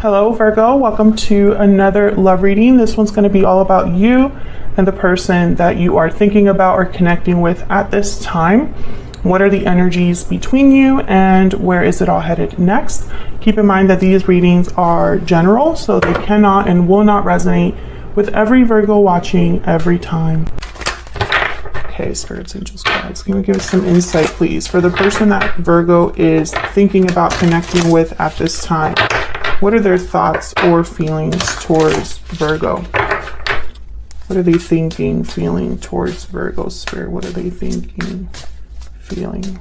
Hello Virgo, welcome to another love reading. This one's going to be all about you and the person that you are thinking about or connecting with at this time. What are the energies between you and where is it all headed next? Keep in mind that these readings are general, so they cannot and will not resonate with every Virgo watching every time. Okay, spirits, angels, guides, can you give us some insight please for the person that Virgo is thinking about connecting with at this time? What are their thoughts or feelings towards Virgo? What are they thinking, feeling towards Virgo spirit? What are they thinking, feeling?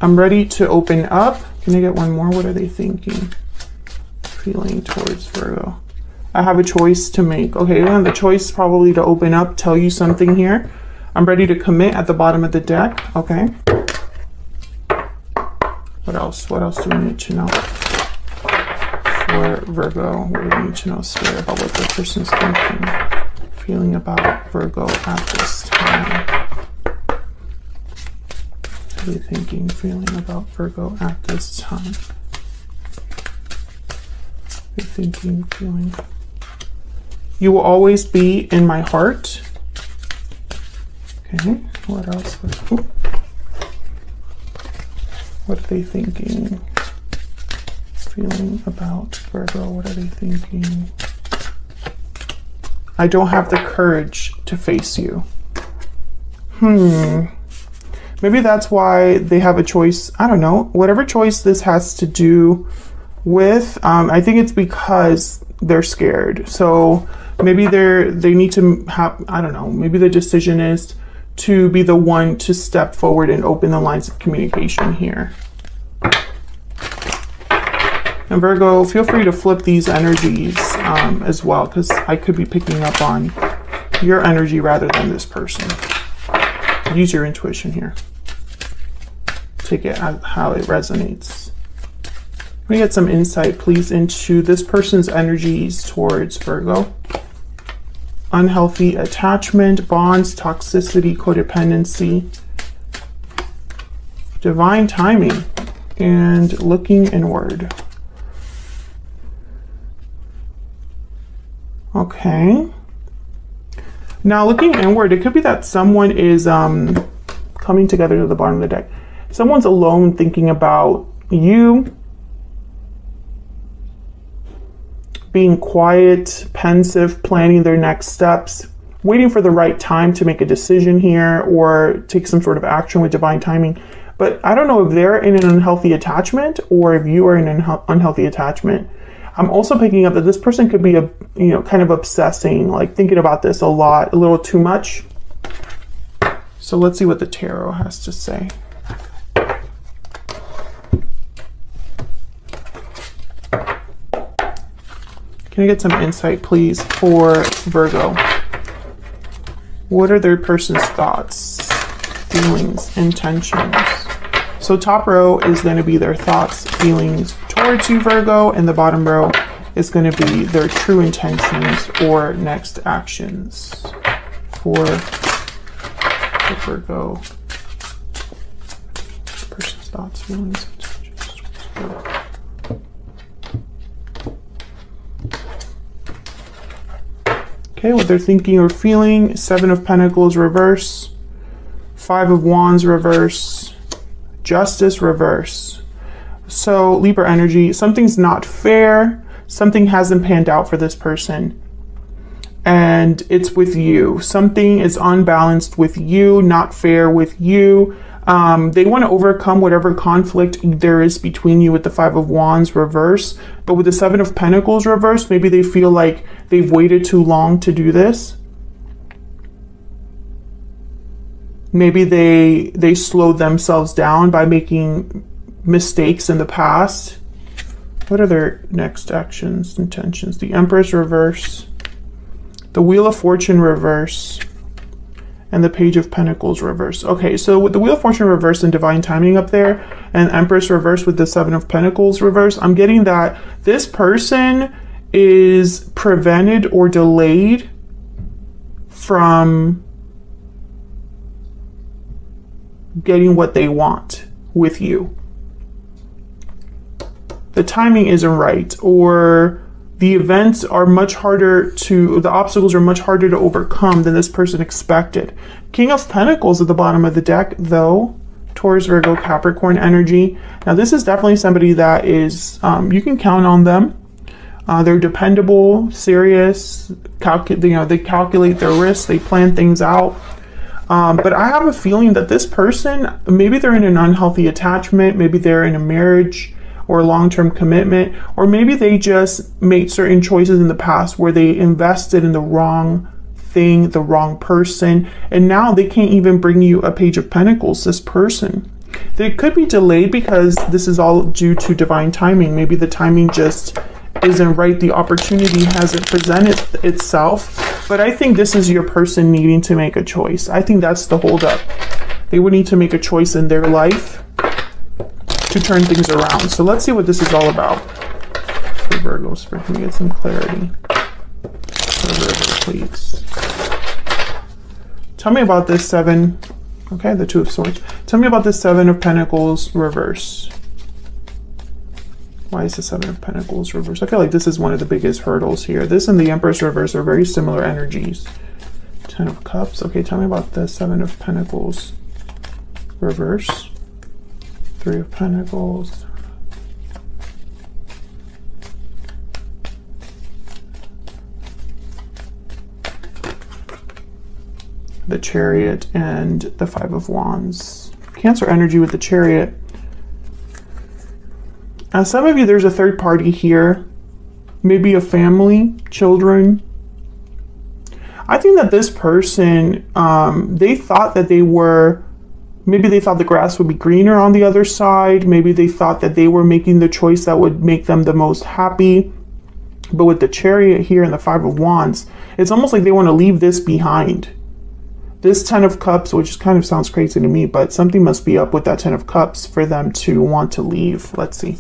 I'm ready to open up. Can I get one more? What are they thinking, feeling towards Virgo? I have a choice to make. Okay, and the choice probably to open up, tell you something here. I'm ready to commit at the bottom of the deck. Okay. What else? What else do we need to know? For Virgo, what do we need to know, spirit, about what the person's thinking, feeling about Virgo at this time? What are they thinking, feeling about Virgo at this time? They're thinking, feeling. You will always be in my heart. Okay, what else? What are they thinking? Feeling about Virgo, what are they thinking? I don't have the courage to face you. Maybe that's why they have a choice. I don't know. Whatever choice this has to do with, I think it's because they're scared. So maybe they need to have, I don't know, maybe the decision is to be the one to step forward and open the lines of communication here. And Virgo, feel free to flip these energies as well, because I could be picking up on your energy rather than this person. Use your intuition here. Take it how it resonates. Let me get some insight, please, into this person's energies towards Virgo. Unhealthy attachment, bonds, toxicity, codependency, divine timing, and looking inward. Okay. Now looking inward, it could be that someone is coming together to the bottom of the deck. Someone's alone thinking about you, being quiet, pensive, planning their next steps, waiting for the right time to make a decision here or take some sort of action with divine timing. But I don't know if they're in an unhealthy attachment or if you are in an unhealthy attachment. I'm also picking up that this person could be kind of obsessing, like thinking about this a lot, a little too much. So let's see what the tarot has to say. Can I get some insight, please, for Virgo? What are their person's thoughts, feelings, intentions? So top row is going to be their thoughts, feelings towards you, Virgo, and the bottom row is going to be their true intentions or next actions for Virgo. Person's thoughts, feelings, intentions. Okay, what they're thinking or feeling. 7 of Pentacles reverse, 5 of Wands reverse, Justice reverse. So Libra energy, something's not fair, something hasn't panned out for this person, and it's with you. Something is unbalanced with you, not fair with you. They want to overcome whatever conflict there is between you with the 5 of Wands reverse, but with the 7 of Pentacles reverse, maybe they feel like they've waited too long to do this. Maybe they slowed themselves down by making mistakes in the past. What are their next actions, intentions? The Empress reverse, the Wheel of Fortune reverse, and the Page of Pentacles reverse. Okay, so with the Wheel of Fortune reverse and divine timing up there, and Empress reverse with the 7 of Pentacles reverse, I'm getting that this person is prevented or delayed from getting what they want with you. the timing isn't right, or the events are much harder to, the obstacles are much harder to overcome than this person expected. King of Pentacles at the bottom of the deck, though. Taurus, Virgo, Capricorn energy. Now this is definitely somebody that is, you can count on them. They're dependable, serious, they calculate their risks, they plan things out. But I have a feeling that this person, maybe they're in an unhealthy attachment, maybe they're in a marriage or a long-term commitment, or maybe they just made certain choices in the past where they invested in the wrong thing, the wrong person, and now they can't even bring you a Page of Pentacles, this person. They could be delayed because this is all due to divine timing. Maybe the timing just isn't right, the opportunity hasn't presented itself. But I think this is your person needing to make a choice. I think that's the holdup. They would need to make a choice in their life to turn things around. So let's see what this is all about. For Virgo, Spirit, can we get some clarity? For Virgo, please. Tell me about this Seven. Okay, the Two of Swords. Tell me about the Seven of Pentacles reverse. Why is the Seven of Pentacles reverse? I feel like this is one of the biggest hurdles here. This and the Empress reverse are very similar energies. Ten of Cups. Okay, tell me about the Seven of Pentacles reverse. Three of Pentacles. The Chariot and the Five of Wands. Cancer energy with the Chariot. Some of you, there's a third party here. Maybe a family, children. I think that this person, they thought that they were, maybe they thought the grass would be greener on the other side. Maybe they thought that they were making the choice that would make them the most happy. But with the Chariot here and the Five of Wands, it's almost like they want to leave this behind. This Ten of Cups, which kind of sounds crazy to me, but something must be up with that Ten of Cups for them to want to leave. Let's see.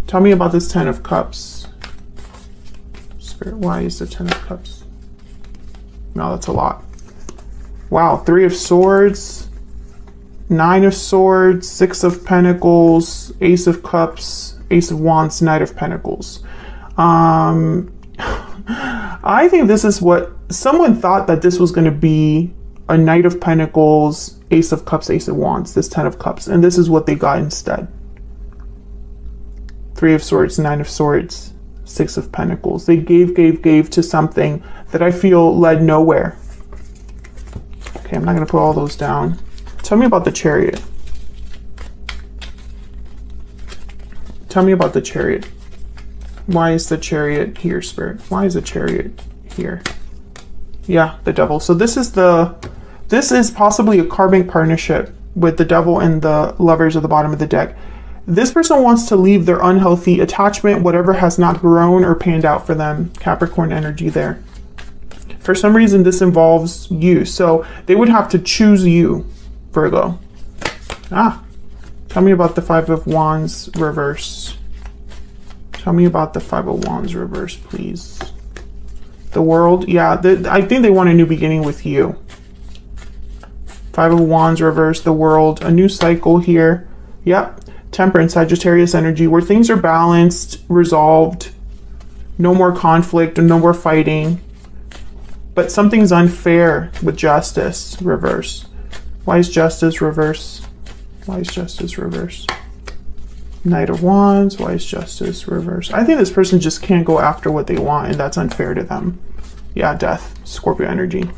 Tell me about this Ten of Cups. Spirit, why is the Ten of Cups? No, that's a lot. Wow, Three of Swords, Nine of Swords, Six of Pentacles, Ace of Cups, Ace of Wands, Knight of Pentacles. I think this is what someone thought, that this was going to be a Knight of Pentacles, Ace of Cups, Ace of Wands, this Ten of Cups, and this is what they got instead. Three of Swords, Nine of Swords, Six of Pentacles. They gave to something that I feel led nowhere. Okay, I'm not going to put all those down. Tell me about the Chariot. Tell me about the Chariot. Why is the Chariot here, Spirit? Why is the Chariot here? Yeah, the Devil. So this is possibly a karmic partnership with the Devil and the Lovers at the bottom of the deck. This person wants to leave their unhealthy attachment, whatever has not grown or panned out for them. Capricorn energy there. For some reason, this involves you. So they would have to choose you, Virgo. Tell me about the Five of Wands reverse. Tell me about the Five of Wands reverse, please. The World. Yeah, I think they want a new beginning with you. Five of Wands reverse, the World. A new cycle here. Yep. Temperance, Sagittarius energy, where things are balanced, resolved. No more conflict and no more fighting. But something's unfair with Justice reverse. Why is Justice reverse? Why is Justice reverse? Knight of Wands. Why is Justice reverse? I think this person just can't go after what they want, and that's unfair to them. Yeah, Death, Scorpio energy.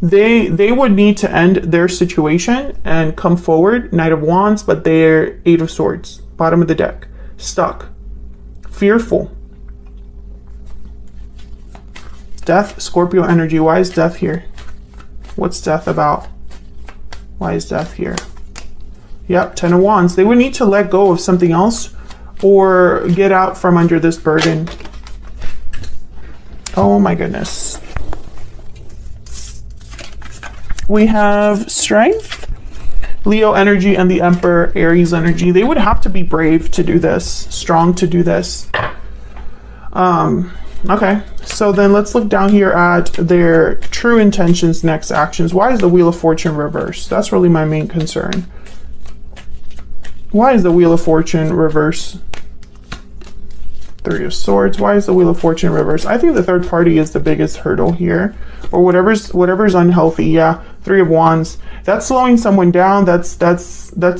They would need to end their situation and come forward. Knight of Wands, but they're Eight of Swords. Bottom of the deck. Stuck. Fearful. Death, Scorpio energy. Why is Death here? What's Death about? Why is Death here? Yep, Ten of Wands. They would need to let go of something else or get out from under this burden. Oh my goodness. We have Strength, Leo energy, and the Emperor, Aries energy. They would have to be brave to do this, strong to do this. Okay, so then let's look down here at their true intentions, next actions. Why is the Wheel of Fortune reversed? That's really my main concern. Why is the Wheel of Fortune reverse? Three of Swords. Why is the Wheel of Fortune reverse? I think the third party is the biggest hurdle here, or whatever's unhealthy. Yeah, Three of Wands. That's slowing someone down. That's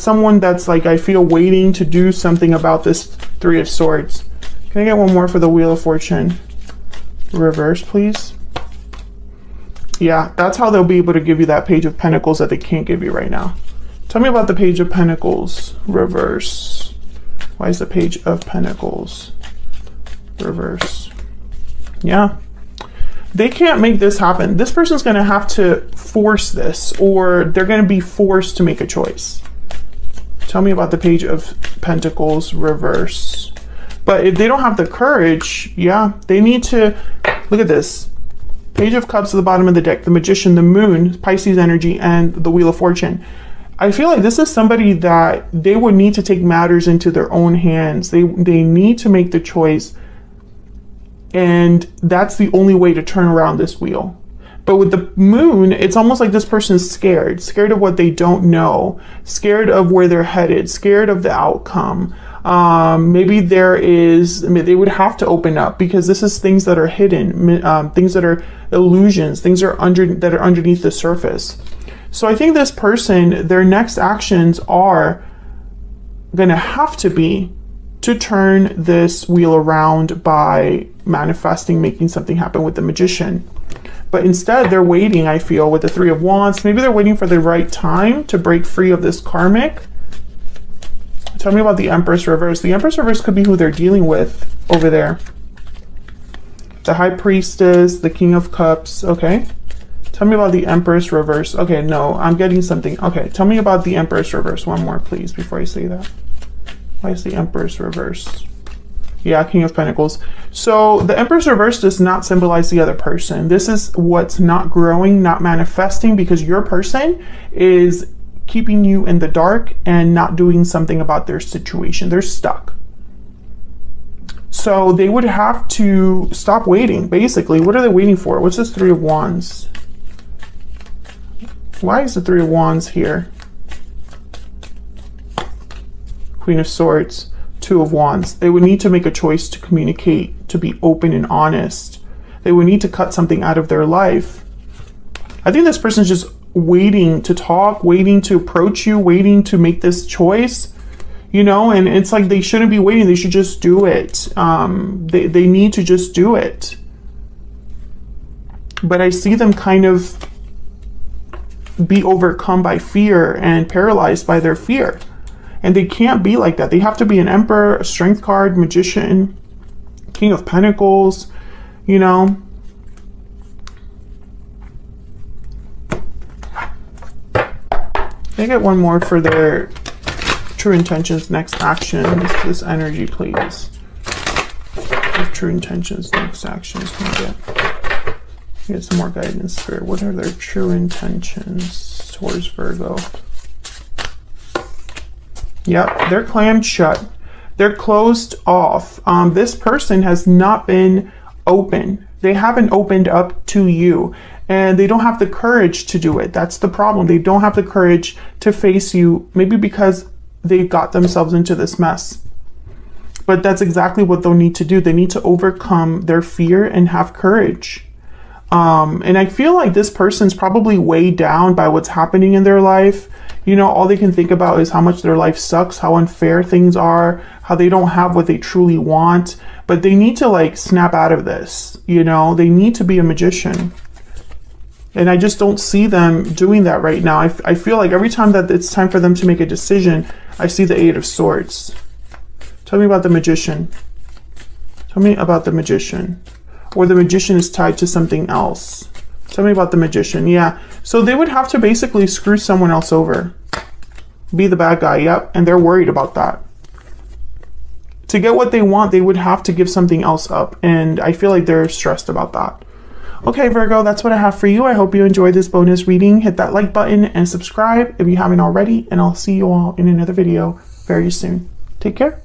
someone that's like, I feel, waiting to do something about this Three of Swords. Can I get one more for the Wheel of Fortune reverse, please? Yeah, that's how they'll be able to give you that Page of Pentacles that they can't give you right now. Tell me about the Page of Pentacles reverse. Why is the Page of Pentacles reverse? Yeah, they can't make this happen. This person's going to have to force this, or they're going to be forced to make a choice. Tell me about the Page of Pentacles reverse. But if they don't have the courage, yeah, they need to, look at this. Page of Cups at the bottom of the deck, the Magician, the Moon, Pisces energy, and the Wheel of Fortune. I feel like this is somebody that they would need to take matters into their own hands. They need to make the choice. And that's the only way to turn around this wheel. But with the Moon, it's almost like this person's scared of what they don't know, scared of where they're headed, scared of the outcome. Maybe they would have to open up, because this is things that are hidden, things that are illusions, things that are underneath the surface. So I think this person, their next actions are going to have to be to turn this wheel around by manifesting, making something happen with the Magician. But instead, they're waiting, I feel, with the Three of Wands. Maybe they're waiting for the right time to break free of this karmic. Tell me about the Empress reverse. The Empress reverse could be who they're dealing with over there. The High Priestess, the King of Cups. Okay. Tell me about the Empress reverse. Okay, no, I'm getting something. Okay, tell me about the Empress reverse. One more, please, before I say that. Why is the Empress reverse? Yeah, King of Pentacles. So the Empress reverse does not symbolize the other person. This is what's not growing, not manifesting, because your person is keeping you in the dark and not doing something about their situation. They're stuck. So they would have to stop waiting, basically. What are they waiting for? What's this Three of Wands? Why is the Three of Wands here? Queen of Swords, Two of Wands. They would need to make a choice to communicate, to be open and honest. They would need to cut something out of their life. I think this person's just waiting to talk, waiting to approach you, waiting to make this choice, you know, and it's like they shouldn't be waiting. They should just do it. They need to just do it. But I see them kind of be overcome by fear and paralyzed by their fear. And they can't be like that. They have to be an Emperor, a Strength card, Magician, King of Pentacles, you know. Can I get one more for their true intentions, next actions? This energy, please. True intentions, next actions. Can I get some more guidance, Spirit? What are their true intentions towards Virgo? Yep, they're clammed shut. They're closed off. This person has not been open. They haven't opened up to you, and they don't have the courage to do it. That's the problem. They don't have the courage to face you, maybe because they've got themselves into this mess. But that's exactly what they'll need to do. They need to overcome their fear and have courage. And I feel like this person's probably weighed down by what's happening in their life. You know, all they can think about is how much their life sucks, how unfair things are, how they don't have what they truly want. But they need to like snap out of this, you know, they need to be a magician. And I just don't see them doing that right now. I feel like every time that it's time for them to make a decision, I see the Eight of Swords. Tell me about the Magician. Tell me about the Magician. Or the Magician is tied to something else. Tell me about the Magician. Yeah. So they would have to basically screw someone else over. Be the bad guy. Yep. And they're worried about that. To get what they want, they would have to give something else up. And I feel like they're stressed about that. Okay, Virgo, that's what I have for you. I hope you enjoyed this bonus reading. Hit that like button and subscribe if you haven't already. And I'll see you all in another video very soon. Take care.